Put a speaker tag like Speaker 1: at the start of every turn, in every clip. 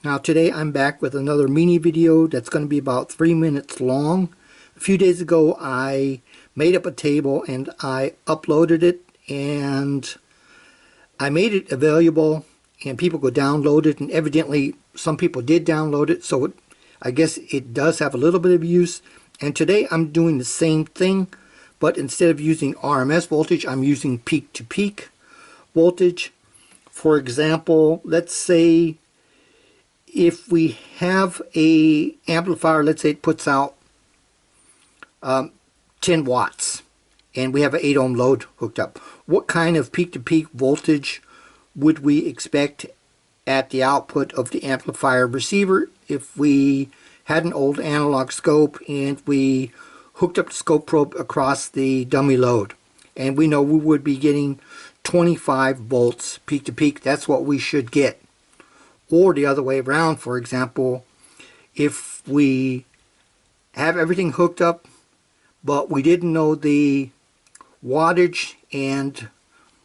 Speaker 1: Now today I'm back with another mini video that's going to be about 3 minutes long. A few days ago I made up a table and I uploaded it, and I made it available and people could download it, and evidently some people did download it, so I guess it does have a little bit of use. And today I'm doing the same thing, but instead of using RMS voltage I'm using peak-to-peak voltage. For example, let's say if we have a amplifier, let's say it puts out 10 watts and we have an 8 ohm load hooked up, what kind of peak-to-peak voltage would we expect at the output of the amplifier receiver if we had an old analog scope and we hooked up the scope probe across the dummy load? And we know we would be getting 25 volts peak-to-peak. That's what we should get. Or the other way around, for example, if we have everything hooked up but we didn't know the wattage and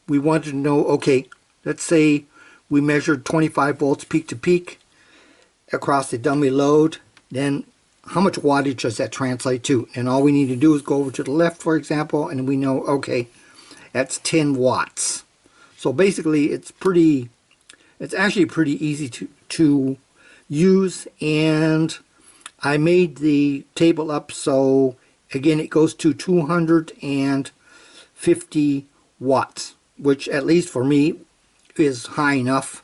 Speaker 1: we wanted to know, okay, let's say we measured 25 volts peak to peak across the dummy load, then how much wattage does that translate to? And all we need to do is go over to the left, for example, and we know, okay, that's 10 watts. So basically it's actually pretty easy to use, and I made the table up so again it goes to 250 watts, which at least for me is high enough.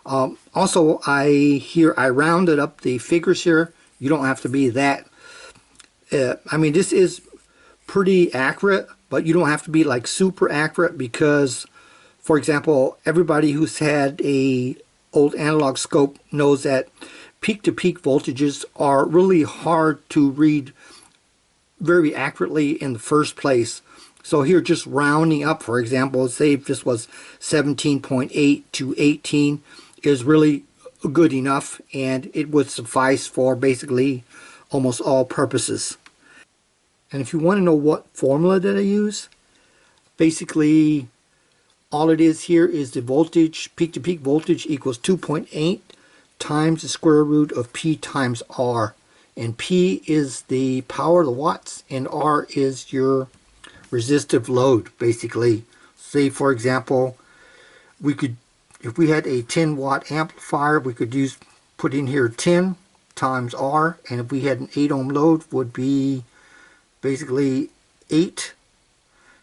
Speaker 1: Also I rounded up the figures here. You don't have to be that I mean, this is pretty accurate, but you don't have to be like super accurate, because for example, everybody who's had a old analog scope knows that peak-to-peak voltages are really hard to read very accurately in the first place. So here, just rounding up, for example, say if this was 17.8 to 18 is really good enough, and it would suffice for basically almost all purposes. And if you want to know what formula that I use, basically all it is here is the voltage, peak-to-peak voltage equals 2.8 times the square root of P times R. And P is the power, the watts, and R is your resistive load, basically. Say, for example, we could, if we had a 10 watt amplifier, we could put in here 10 times R, and if we had an 8 ohm load, would be basically 8,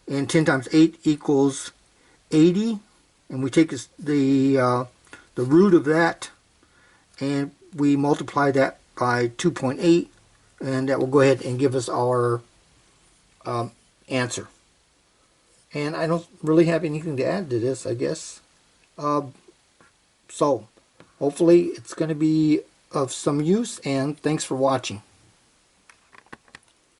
Speaker 1: and 10 times 8 equals 80, and we take the root of that and we multiply that by 2.8, and that will go ahead and give us our answer. And I don't really have anything to add to this, I guess. So hopefully it's going to be of some use, and thanks for watching.